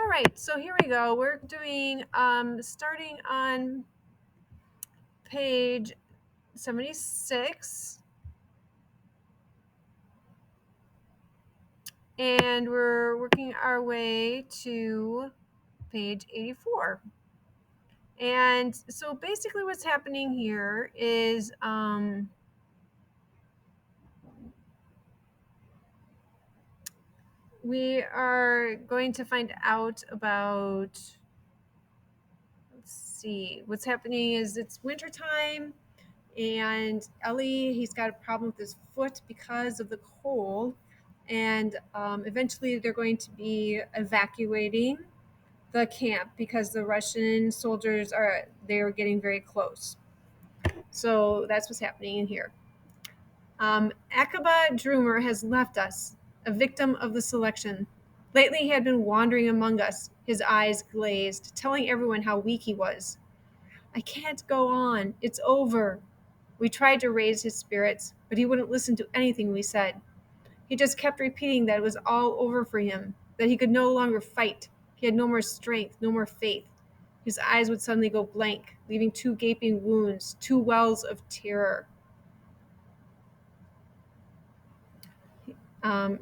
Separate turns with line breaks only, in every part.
All right, so here we go. We're doing starting on page 76, and we're working our way to page 84. And so basically what's happening here is we are going to find out about, let's see, what's happening is it's wintertime, and Ellie, he's got a problem with his foot because of the cold, and eventually they're going to be evacuating the camp because the Russian soldiers they're getting very close. So that's what's happening in here. Akaba Droomer has left us, a victim of the selection. Lately he had been wandering among us, his eyes glazed, telling everyone how weak he was. I can't go on. It's over. We tried to raise his spirits, but he wouldn't listen to anything we said. He just kept repeating that it was all over for him, that he could no longer fight. He had no more strength, no more faith. His eyes would suddenly go blank, leaving two gaping wounds, two wells of terror.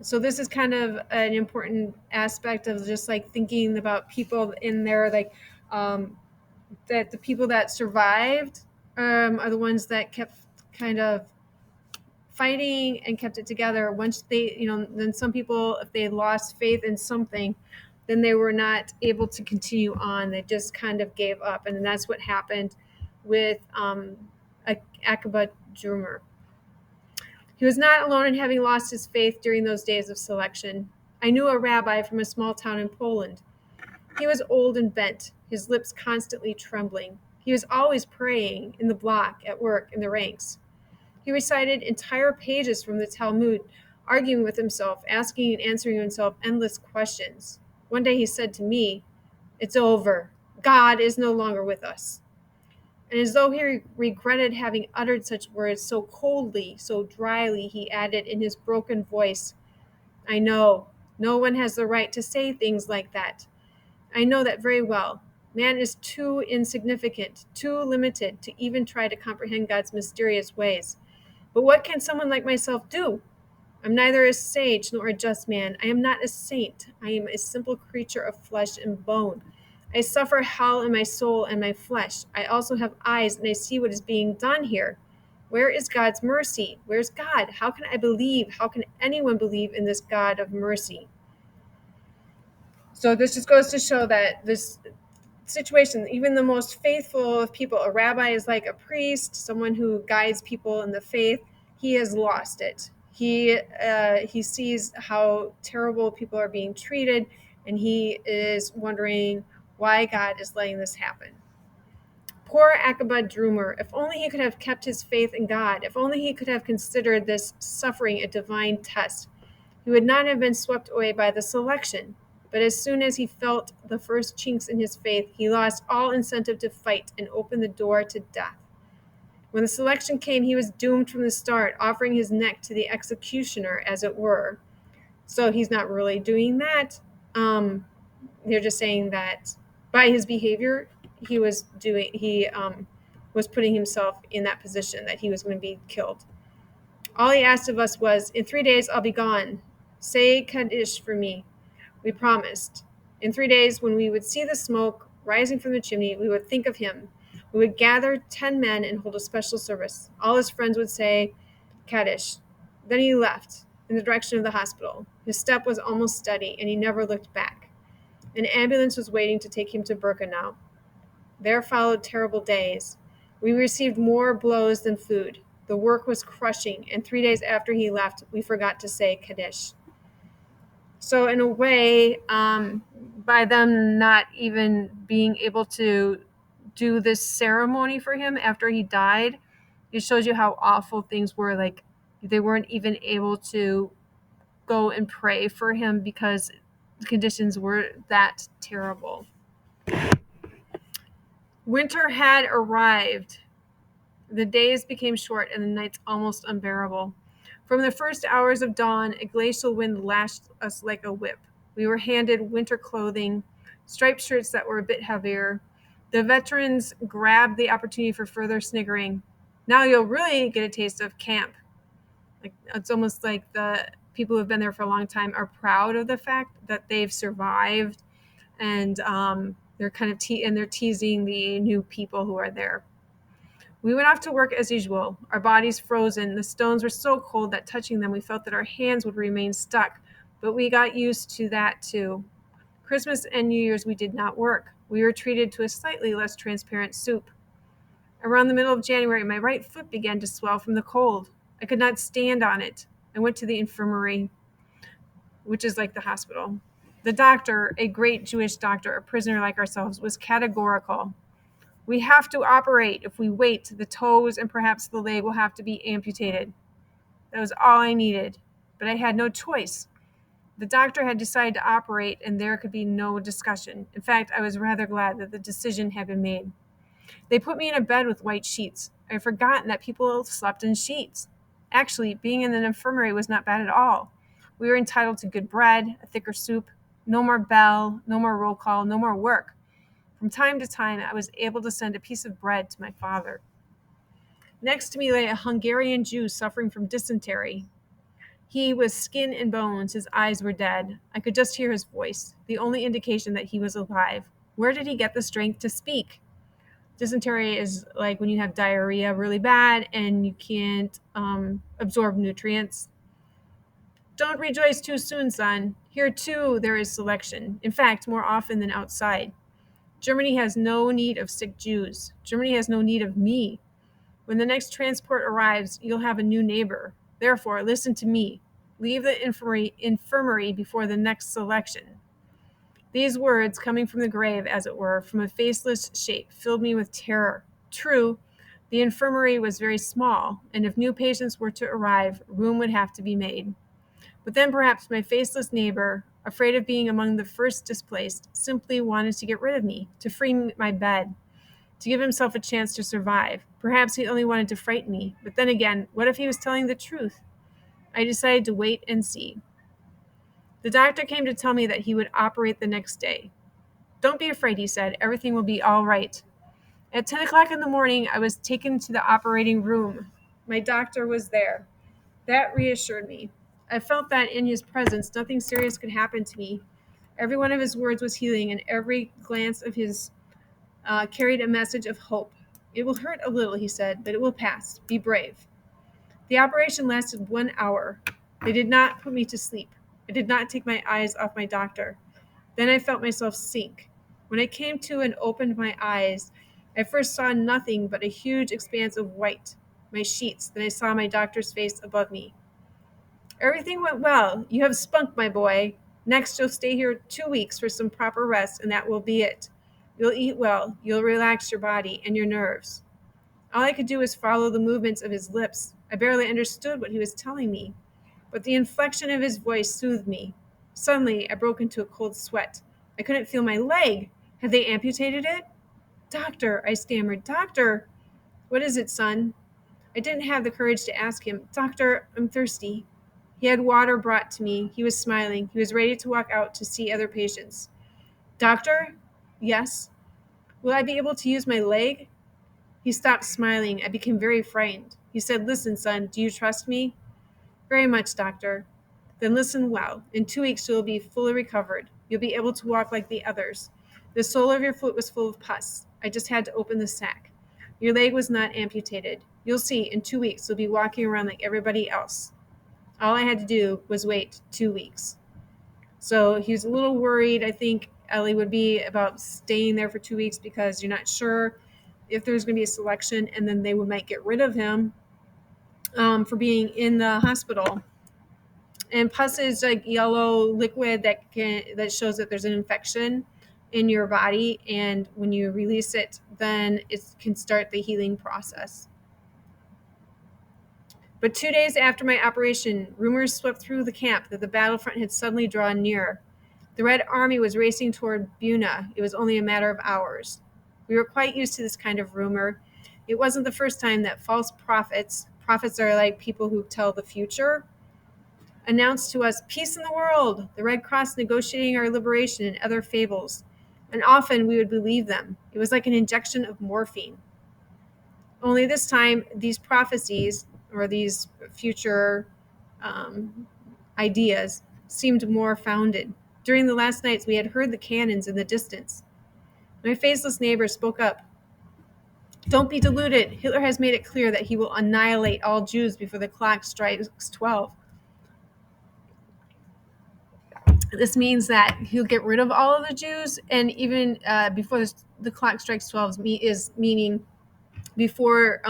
So this is kind of an important aspect of just like thinking about people in there, like that the people that survived are the ones that kept kind of fighting and kept it together. Once they, then some people, if they lost faith in something, then they were not able to continue on. They just kind of gave up. And that's what happened with Akaba Droomer. He was not alone in having lost his faith during those days of selection. I knew a rabbi from a small town in Poland. He was old and bent, his lips constantly trembling. He was always praying in the block, at work, in the ranks. He recited entire pages from the Talmud, arguing with himself, asking and answering himself endless questions. One day he said to me, "It's over. God is no longer with us." And as though he regretted having uttered such words so coldly, so dryly, he added in his broken voice, "I know. No one has the right to say things like that. I know that very well. Man is too insignificant, too limited to even try to comprehend God's mysterious ways. But what can someone like myself do? I'm neither a sage nor a just man. I am not a saint. I am a simple creature of flesh and bone. I suffer hell in my soul and my flesh. I also have eyes, and I see what is being done here. Where is God's mercy? Where's God? How can I believe? How can anyone believe in this God of mercy?" So this just goes to show that this situation, even the most faithful of people, a rabbi is like a priest, someone who guides people in the faith, he has lost it. He sees how terrible people are being treated, and he is wondering why God is letting this happen. Poor Akaba Droomer, if only he could have kept his faith in God, if only he could have considered this suffering a divine test, he would not have been swept away by the selection. But as soon as he felt the first chinks in his faith, he lost all incentive to fight and opened the door to death. When the selection came, he was doomed from the start, offering his neck to the executioner, as it were. So he's not really doing that. They're just saying that by his behavior, he was putting himself in that position that he was going to be killed. All he asked of us was, "In 3 days, I'll be gone. Say Kaddish for me." We promised. In 3 days, when we would see the smoke rising from the chimney, we would think of him. We would gather 10 men and hold a special service. All his friends would say Kaddish. Then he left in the direction of the hospital. His step was almost steady, and he never looked back. An ambulance was waiting to take him to Birkenau. There followed terrible days. We received more blows than food. The work was crushing, and 3 days after he left, we forgot to say Kaddish. So in a way, by them not even being able to do this ceremony for him after he died, it shows you how awful things were. Like, they weren't even able to go and pray for him because the conditions were that terrible. Winter had arrived. The days became short and the nights almost unbearable. From the first hours of dawn, a glacial wind lashed us like a whip. We were handed winter clothing, striped shirts that were a bit heavier. The veterans grabbed the opportunity for further sniggering. Now you'll really get a taste of camp. Like, it's almost like the people who have been there for a long time are proud of the fact that they've survived, and they're kind of they're teasing the new people who are there. We went off to work as usual, our bodies frozen. The stones were so cold that touching them, we felt that our hands would remain stuck, but we got used to that too. Christmas and New Year's, we did not work. We were treated to a slightly less transparent soup. Around the middle of January, my right foot began to swell from the cold. I could not stand on it. I went to the infirmary, which is like the hospital. The doctor, a great Jewish doctor, a prisoner like ourselves, was categorical. We have to operate. If we wait, the toes and perhaps the leg will have to be amputated. That was all I needed, but I had no choice. The doctor had decided to operate, and there could be no discussion. In fact, I was rather glad that the decision had been made. They put me in a bed with white sheets. I had forgotten that people slept in sheets. Actually, being in an infirmary was not bad at all. We were entitled to good bread, a thicker soup, no more bell, no more roll call, no more work. From time to time, I was able to send a piece of bread to my father. Next to me lay a Hungarian Jew suffering from dysentery. He was skin and bones. His eyes were dead. I could just hear his voice, the only indication that he was alive. Where did he get the strength to speak? Dysentery is like when you have diarrhea really bad and you can't absorb nutrients. Don't rejoice too soon, son. Here, too, there is selection. In fact, more often than outside. Germany has no need of sick Jews. Germany has no need of me. When the next transport arrives, you'll have a new neighbor. Therefore, listen to me. Leave the infirmary before the next selection. These words, coming from the grave, as it were, from a faceless shape, filled me with terror. True, the infirmary was very small, and if new patients were to arrive, room would have to be made. But then perhaps my faceless neighbor, afraid of being among the first displaced, simply wanted to get rid of me, to free my bed, to give himself a chance to survive. Perhaps he only wanted to frighten me. But then again, what if he was telling the truth? I decided to wait and see. The doctor came to tell me that he would operate the next day. Don't be afraid, he said. Everything will be all right. At 10 o'clock in the morning, I was taken to the operating room. My doctor was there. That reassured me. I felt that in his presence, nothing serious could happen to me. Every one of his words was healing, and every glance of his carried a message of hope. It will hurt a little, he said, but it will pass. Be brave. The operation lasted 1 hour. They did not put me to sleep. I did not take my eyes off my doctor. Then I felt myself sink. When I came to and opened my eyes, I first saw nothing but a huge expanse of white, my sheets. Then I saw my doctor's face above me. Everything went well. You have spunk, my boy. Next, you'll stay here 2 weeks for some proper rest, and that will be it. You'll eat well. You'll relax your body and your nerves. All I could do was follow the movements of his lips. I barely understood what he was telling me, but the inflection of his voice soothed me. Suddenly, I broke into a cold sweat. I couldn't feel my leg. Had they amputated it? Doctor, I stammered. Doctor! What is it, son? I didn't have the courage to ask him. Doctor, I'm thirsty. He had water brought to me. He was smiling. He was ready to walk out to see other patients. Doctor? Yes. Will I be able to use my leg? He stopped smiling. I became very frightened. He said, Listen, son, do you trust me? Very much, doctor. Then listen well. In 2 weeks, you'll be fully recovered. You'll be able to walk like the others. The sole of your foot was full of pus. I just had to open the sac. Your leg was not amputated. You'll see, in 2 weeks, you'll be walking around like everybody else. All I had to do was wait 2 weeks. So he was a little worried, I think, Ellie would be about staying there for 2 weeks because you're not sure if there's going to be a selection, and then might get rid of him for being in the hospital. And pus is like yellow liquid that shows that there's an infection in your body, and when you release it, then it can start the healing process. But 2 days after my operation, rumors swept through the camp that the battlefront had suddenly drawn near. The Red Army was racing toward Buna. It was only a matter of hours. We were quite used to this kind of rumor. It wasn't the first time that false prophets are like people who tell the future, announced to us peace in the world, the Red Cross negotiating our liberation, and other fables. And often we would believe them. It was like an injection of morphine. Only this time, these prophecies or these future um, ideas seemed more founded. During the last nights, we had heard the cannons in the distance. My faceless neighbor spoke up. Don't be deluded. Hitler has made it clear that he will annihilate all Jews before the clock strikes 12. This means that he'll get rid of all of the Jews, and even before the clock strikes 12 is meaning before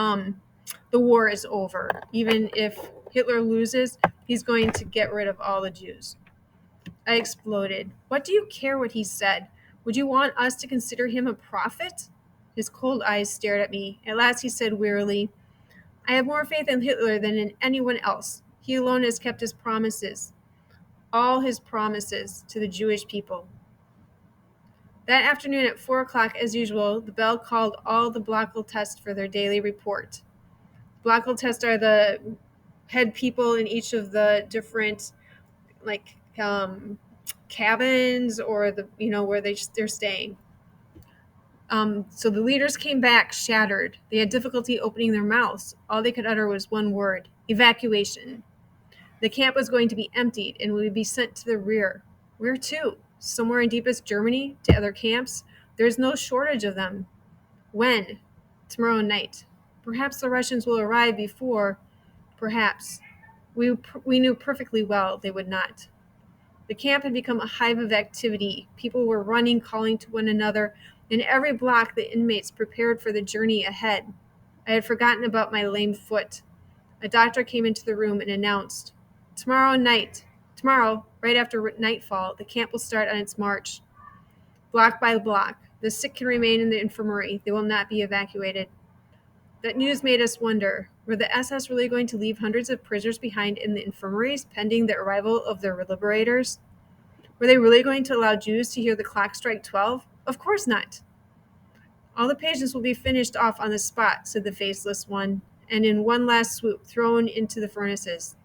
the war is over. Even if Hitler loses, he's going to get rid of all the Jews. I exploded. What do you care what he said? Would you want us to consider him a prophet? His cold eyes stared at me. At last he said wearily, I have more faith in Hitler than in anyone else. He alone has kept his promises, all his promises to the Jewish people. That afternoon at 4 o'clock, as usual, the bell called all the Blockel tests for their daily report. Blockel tests are the head people in each of the different, like, cabins or where they're staying. So the leaders came back shattered. They had difficulty opening their mouths. All they could utter was one word: evacuation. The camp was going to be emptied and we would be sent to the rear. Where to? Somewhere in deepest Germany? To other camps? There's no shortage of them. When? Tomorrow night. Perhaps the Russians will arrive before. Perhaps. We knew perfectly well they would not. The camp had become a hive of activity. People were running, calling to one another. In every block, the inmates prepared for the journey ahead. I had forgotten about my lame foot. A doctor came into the room and announced, Tomorrow, right after nightfall, the camp will start on its march. Block by block, the sick can remain in the infirmary. They will not be evacuated. That news made us wonder, were the SS really going to leave hundreds of prisoners behind in the infirmaries pending the arrival of their liberators? Were they really going to allow Jews to hear the clock strike 12? Of course not. All the patients will be finished off on the spot, said the faceless one, and in one last swoop thrown into the furnaces.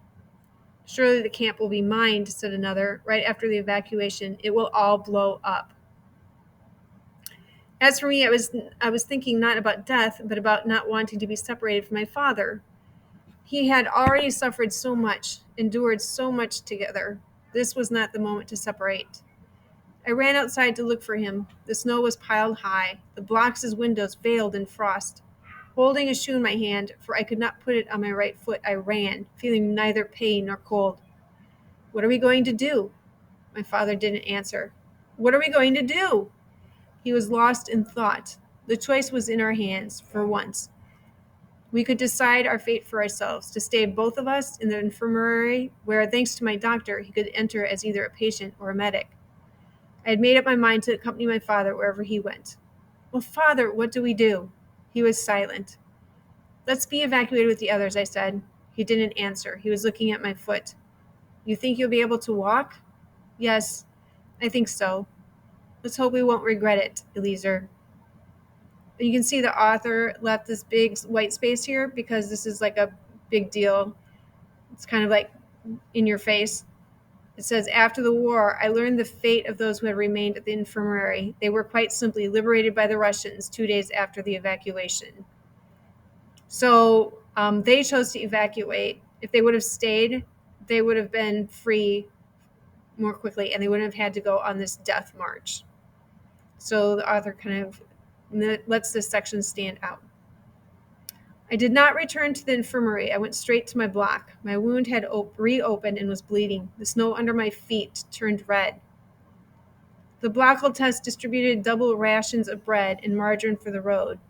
Surely the camp will be mined, said another. Right after the evacuation, it will all blow up. As for me, I was thinking not about death, but about not wanting to be separated from my father. He had already suffered so much, endured so much together. This was not the moment to separate. I ran outside to look for him. The snow was piled high, the blocks' windows veiled in frost. Holding a shoe in my hand, for I could not put it on my right foot, I ran, feeling neither pain nor cold. What are we going to do? My father didn't answer. What are we going to do? He was lost in thought. The choice was in our hands, for once. We could decide our fate for ourselves, to stay both of us in the infirmary, where, thanks to my doctor, he could enter as either a patient or a medic. I had made up my mind to accompany my father wherever he went. Well, Father, what do we do? He was silent. Let's be evacuated with the others, I said. He didn't answer. He was looking at my foot. You think you'll be able to walk? Yes, I think so. Let's hope we won't regret it, Eliezer. You can see the author left this big white space here because this is like a big deal. It's kind of like in your face. It says, after the war, I learned the fate of those who had remained at the infirmary. They were quite simply liberated by the Russians 2 days after the evacuation. So they chose to evacuate. If they would have stayed, they would have been free more quickly, and they wouldn't have had to go on this death march. So the author kind of lets this section stand out. I did not return to the infirmary. I went straight to my block. My wound had reopened and was bleeding. The snow under my feet turned red. The Blockel test distributed double rations of bread and margarine for the road.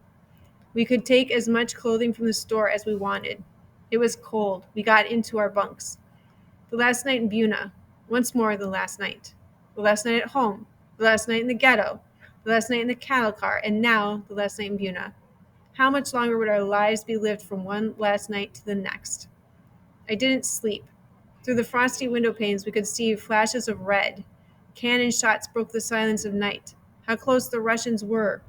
We could take as much clothing from the store as we wanted. It was cold. We got into our bunks. The last night in Buna. Once more the last night. The last night at home. The last night in the ghetto. The last night in the cattle car. And now the last night in Buna. How much longer would our lives be lived from one last night to the next? I didn't sleep. Through the frosty window panes we could see flashes of red. Cannon shots broke the silence of night. How close the Russians were.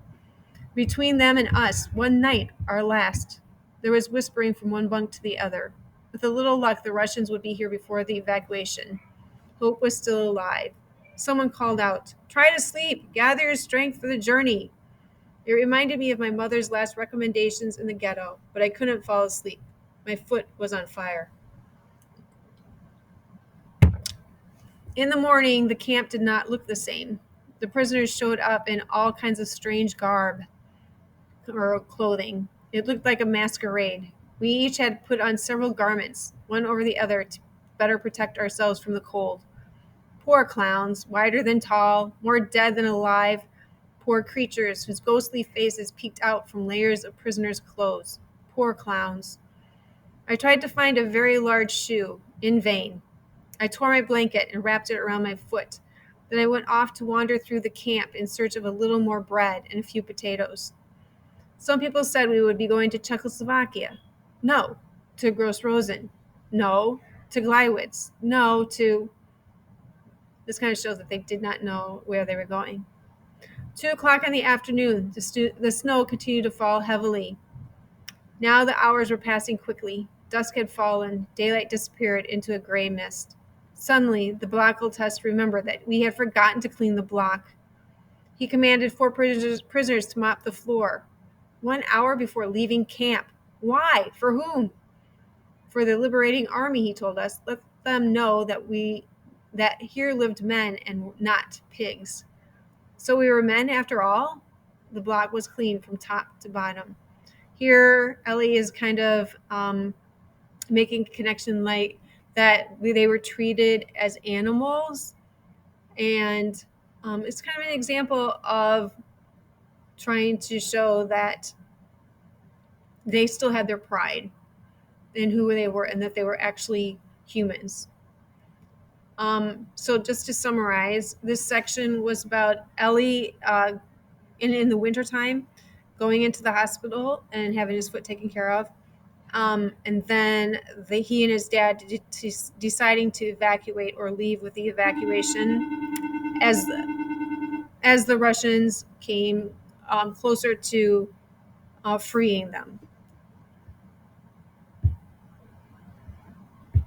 Between them and us, one night, our last. There was whispering from one bunk to the other. With a little luck, the Russians would be here before the evacuation. Hope was still alive. Someone called out, "Try to sleep. Gather your strength for the journey." It reminded me of my mother's last recommendations in the ghetto, but I couldn't fall asleep. My foot was on fire. In the morning, the camp did not look the same. The prisoners showed up in all kinds of strange garb or clothing. It looked like a masquerade. We each had put on several garments, one over the other, to better protect ourselves from the cold. Poor clowns, wider than tall, more dead than alive. Poor creatures whose ghostly faces peeked out from layers of prisoners' clothes. Poor clowns. I tried to find a very large shoe, in vain. I tore my blanket and wrapped it around my foot. Then I went off to wander through the camp in search of a little more bread and a few potatoes. Some people said we would be going to Czechoslovakia. No. To Gross Rosen. No. To Gleiwitz. No. To... This kind of shows that they did not know where they were going. 2 o'clock in the afternoon, the snow continued to fall heavily. Now the hours were passing quickly. Dusk had fallen. Daylight disappeared into a gray mist. Suddenly, the Blockeltest remembered that we had forgotten to clean the block. He commanded 4 prisoners to mop the floor. 1 hour before leaving camp. Why? For whom? For the liberating army, he told us. Let them know that here lived men and not pigs. So we were men after all? The block was clean from top to bottom. Here, Ellie is kind of making a connection like that they were treated as animals. And it's kind of an example of trying to show that they still had their pride in who they were and that they were actually humans. So just to summarize, this section was about Ellie in the wintertime going into the hospital and having his foot taken care of. And then he and his dad deciding to evacuate or leave with the evacuation as the Russians came closer to freeing them.